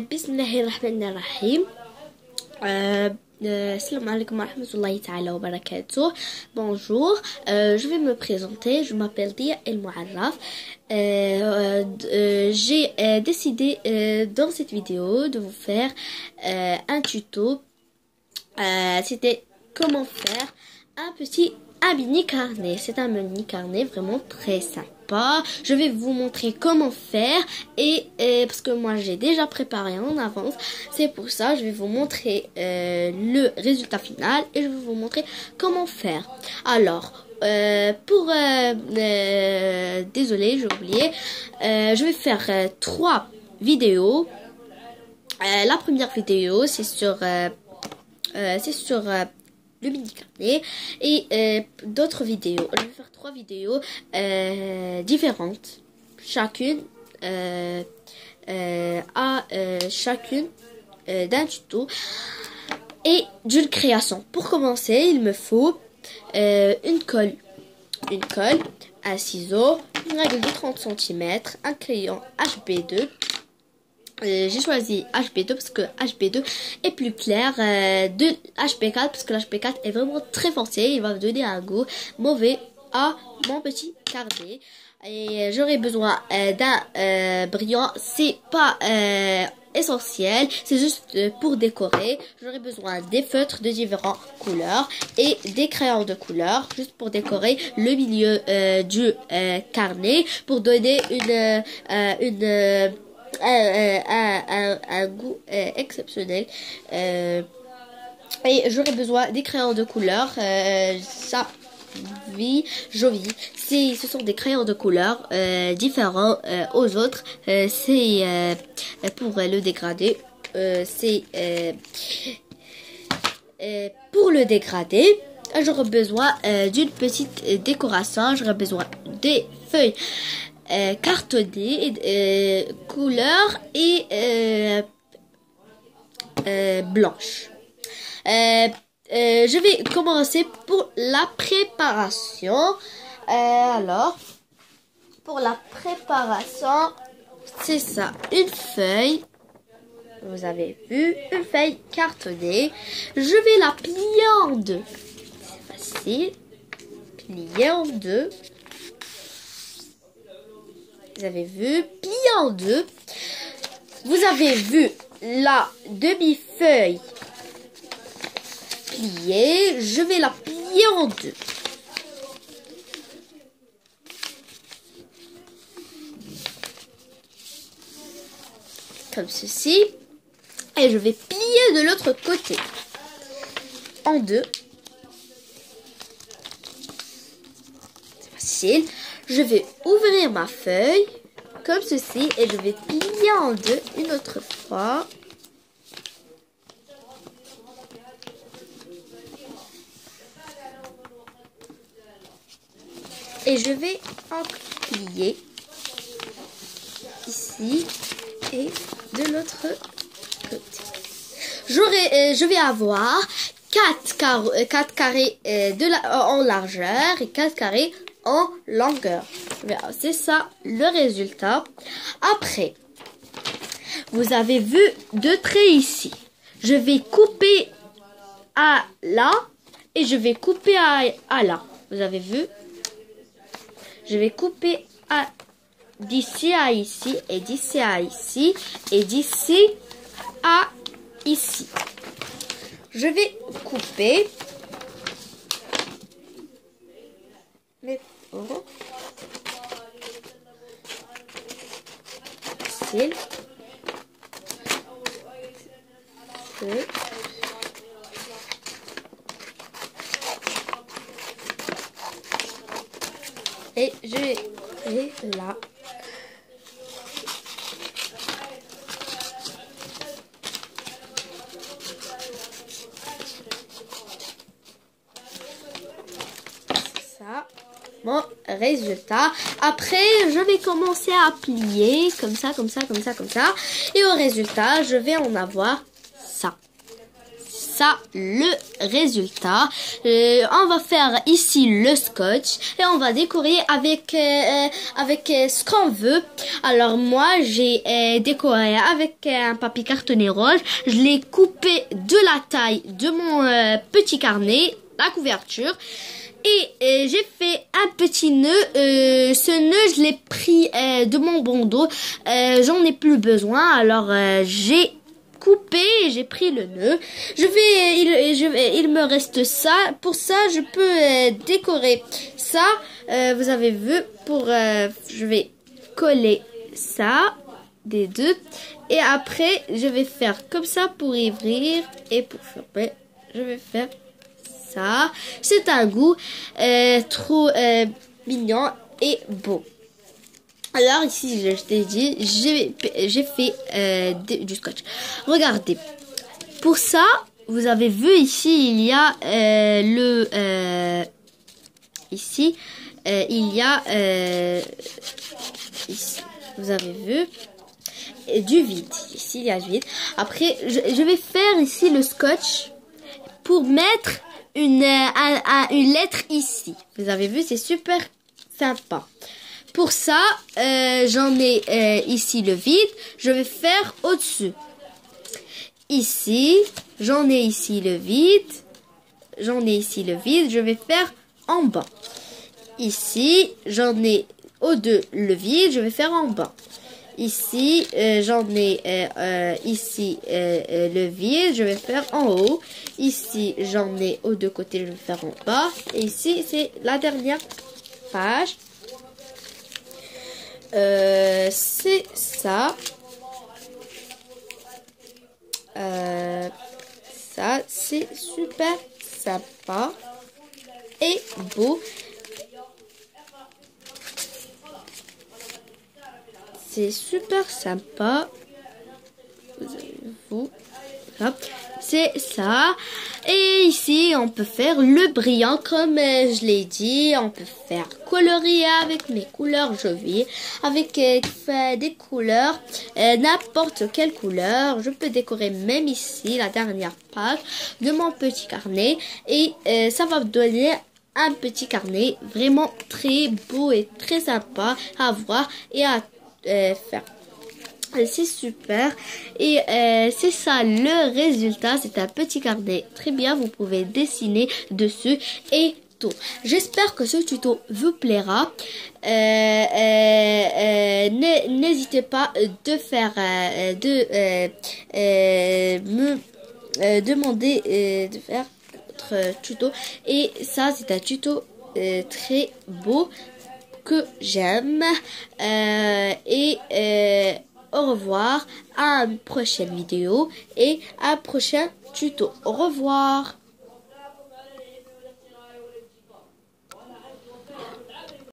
Bismillahirrahmanirrahim. Assalamu alaikum wa rahmatullahi ta'ala wa barakatuh. Bonjour, je vais me présenter. Je m'appelle Dia El Mouarraf. J'ai décidé dans cette vidéo de vous faire un tuto. C'était comment faire un mini carnet. C'est un mini carnet vraiment très sympa. Je vais vous montrer comment faire et parce que moi j'ai déjà préparé en avance. C'est pour ça je vais vous montrer le résultat final et je vais vous montrer comment faire. Alors désolé, j'ai oublié. Je vais faire 3 vidéos. La première vidéo c'est sur le mini carnet et d'autres vidéos. Je vais faire 3 vidéos différentes. Chacune chacune d'un tuto et d'une création. Pour commencer, il me faut une colle, un ciseau, une règle de 30 cm, un crayon HB2. J'ai choisi HB2 parce que HB2 est plus clair de HB4 parce que l'HB4 est vraiment très foncé. Il va me donner un goût mauvais à mon petit carnet. Et j'aurai besoin d'un brillant. C'est pas essentiel, c'est juste pour décorer. J'aurai besoin des feutres de différentes couleurs et des crayons de couleur juste pour décorer le milieu du carnet pour donner un goût exceptionnel. Et j'aurai besoin des crayons de couleur Jovi. Ce sont des crayons de couleur différents aux autres. C'est pour le dégradé. Pour le dégradé, j'aurai besoin d'une petite décoration. J'aurai besoin des feuilles cartonnées couleur et blanche. Je vais commencer pour la préparation. Alors, pour la préparation, c'est ça, une feuille. Vous avez vu, une feuille cartonnée. Je vais la plier en deux. C'est facile. Plier en deux. Vous avez vu, plier en deux. Vous avez vu la demi-feuille pliée. Je vais la plier en deux. Comme ceci. Et je vais plier de l'autre côté. En deux. C'est facile. Je vais ouvrir ma feuille comme ceci et je vais plier en deux une autre fois. Et je vais en plier ici et de l'autre côté. Je vais avoir 4 carrés en largeur et 4 carrés en longueur. C'est ça le résultat. Après, vous avez vu 2 traits ici. Je vais couper à là et je vais couper à là. Vous avez vu? Je vais couper d'ici à ici et d'ici à ici et d'ici à ici. Je vais couper. Facile. Et je vais là. Mon résultat. Après, je vais commencer à plier comme ça, comme ça, comme ça, comme ça. Et au résultat, je vais en avoir ça. ça le résultat. On va faire ici le scotch et on va décorer avec ce qu'on veut. Alors moi j'ai décoré avec un papier cartonné rose. Je l'ai coupé de la taille de mon petit carnet, la couverture. Et j'ai fait un petit nœud. Ce nœud, je l'ai pris de mon bandeau. J'en ai plus besoin. Alors, j'ai coupé et j'ai pris le nœud. Il me reste ça. Pour ça, je peux décorer ça. Vous avez vu, je vais coller ça des deux. Et après, je vais faire comme ça pour ouvrir et pour fermer. Je vais faire ça. C'est un goût trop mignon et beau. Alors ici, je t'ai dit, j'ai fait du scotch. Regardez. Pour ça, vous avez vu ici, il y a ici, il y a ici, vous avez vu du vide. Ici, il y a du vide. Après, je vais faire ici le scotch pour mettre une lettre ici. Vous avez vu, c'est super sympa. Pour ça, j'en ai ici le vide. Je vais faire au-dessus. Ici, j'en ai ici le vide. J'en ai ici le vide. Je vais faire en bas. Ici, j'en ai au-dessus le vide. Je vais faire en bas. Ici, j'en ai ici le vide, je vais faire en haut. Ici, j'en ai aux deux côtés, je vais faire en bas. Et ici, c'est la dernière page. C'est ça. Ça, c'est super sympa et beau. C'est super sympa. C'est ça. Et ici, on peut faire le brillant comme je l'ai dit. On peut faire colorier avec mes couleurs. Je vais avec des couleurs, n'importe quelle couleur. Je peux décorer même ici la dernière page de mon petit carnet. Et ça va me donner un petit carnet vraiment très beau et très sympa à voir et à faire. C'est super et c'est ça le résultat. C'est un petit carnet très bien, vous pouvez dessiner dessus et tout. J'espère que ce tuto vous plaira. N'hésitez pas de faire me demander de faire votre tuto, et ça c'est un tuto très beau que j'aime. Au revoir, à une prochaine vidéo et à un prochain tuto. Au revoir.